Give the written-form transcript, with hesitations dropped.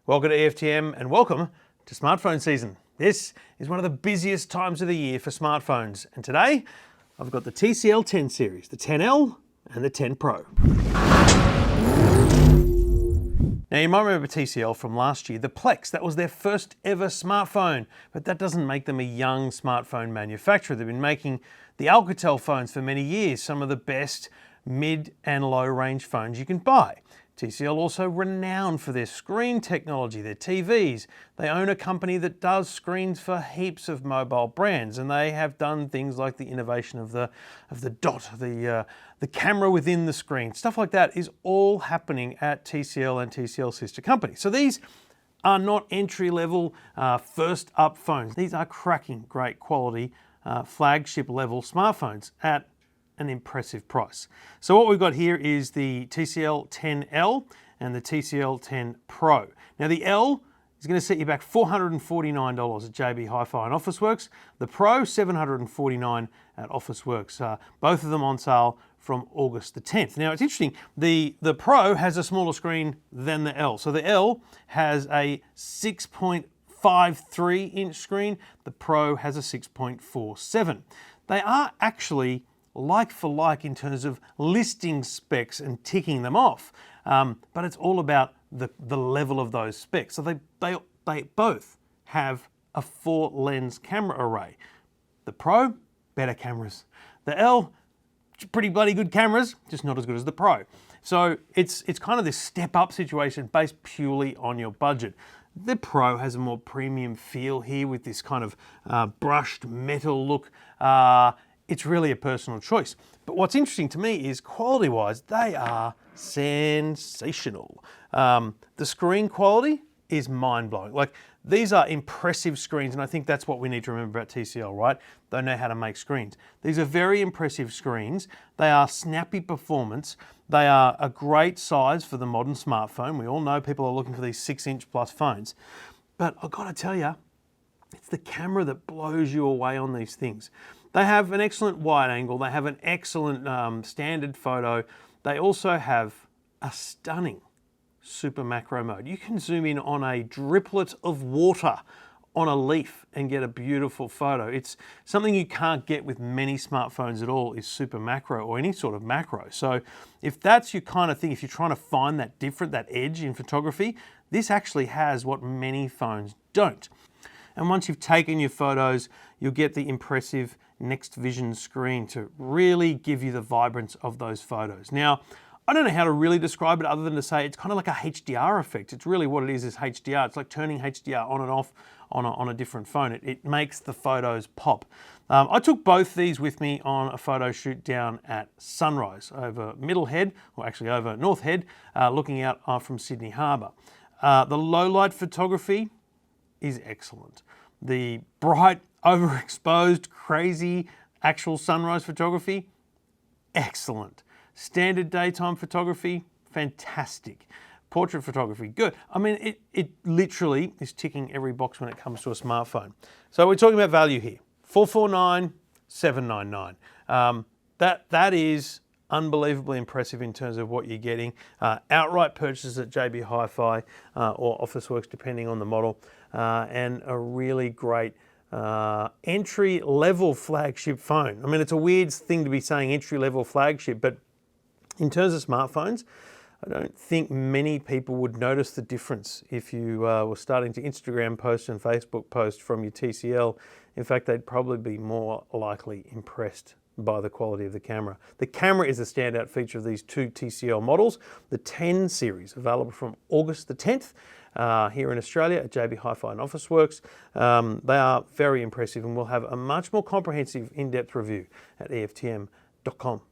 Welcome to EFTM and welcome to smartphone season. This is one of the busiest times of the year for smartphones, and today I've got the TCL 10 series, the 10L and the 10 Pro. Now you might remember TCL from last year, the Plex. That was their first ever smartphone, but that doesn't make them a young smartphone manufacturer. They've been making the Alcatel phones for many years, some of the best mid and low range phones you can buy. TCL also renowned for their screen technology, their TVs. They own a company that does screens for heaps of mobile brands, and they have done things like the innovation of the dot, the camera within the screen. Stuff like that is all happening at TCL and TCL sister companies. So these are not entry-level, first-up phones. These are cracking, great quality, flagship-level smartphones at an impressive price. So what we've got here is the TCL 10L and the TCL 10 Pro. Now the L is going to set you back $449 at JB Hi-Fi and Officeworks. The Pro, $749 at Officeworks. Both of them on sale from August the 10th. Now it's interesting, the Pro has a smaller screen than the L. So the L has a 6.53 inch screen. The Pro has a 6.47. They are actually like for like in terms of listing specs and ticking them off, but it's all about the level of those specs. So they both have a 4-lens camera array. The Pro, better cameras. The L, pretty bloody good cameras, just not as good as the Pro. So it's kind of this step up situation based purely on your budget. The Pro has a more premium feel here with this kind of brushed metal look. It's really a personal choice. But what's interesting to me is quality-wise, they are sensational. The screen quality is mind-blowing. Like, these are impressive screens, and I think that's what we need to remember about TCL, right? They know how to make screens. These are very impressive screens. They are snappy performance. They are a great size for the modern smartphone. We all know people are looking for these 6-inch plus phones. But I've got to tell you, it's the camera that blows you away on these things. They have an excellent wide angle. They have an excellent standard photo. They also have a stunning super macro mode. You can zoom in on a driplet of water on a leaf and get a beautiful photo. It's something you can't get with many smartphones at all, is super macro or any sort of macro. So if that's your kind of thing, if you're trying to find that that edge in photography, this actually has what many phones don't. And once you've taken your photos, you'll get the impressive Next Vision screen to really give you the vibrance of those photos. Now, I don't know how to really describe it other than to say it's kind of like a HDR effect. It's really what it is HDR. It's like turning HDR on and off on a different phone. It makes the photos pop. I took both these with me on a photo shoot down at sunrise over Middle Head, or actually over North Head, looking out from Sydney Harbour. The low light photography is excellent. The bright, overexposed, crazy actual sunrise photography, excellent. Standard daytime photography, fantastic. Portrait photography, good. I mean, it literally is ticking every box when it comes to a smartphone. So we're talking about value here. $449, $799. That is unbelievably impressive in terms of what you're getting. Outright purchases at JB Hi-Fi or Officeworks, depending on the model, and a really great entry-level flagship phone. I mean, it's a weird thing to be saying entry-level flagship, but in terms of smartphones, I don't think many people would notice the difference if you were starting to Instagram post and Facebook post from your TCL. In fact, they'd probably be more likely impressed by the quality of the camera. The camera is a standout feature of these two TCL models. The 10 series, available from August the 10th here in Australia at JB Hi-Fi and Officeworks. They are very impressive, and we'll have a much more comprehensive in-depth review at EFTM.com.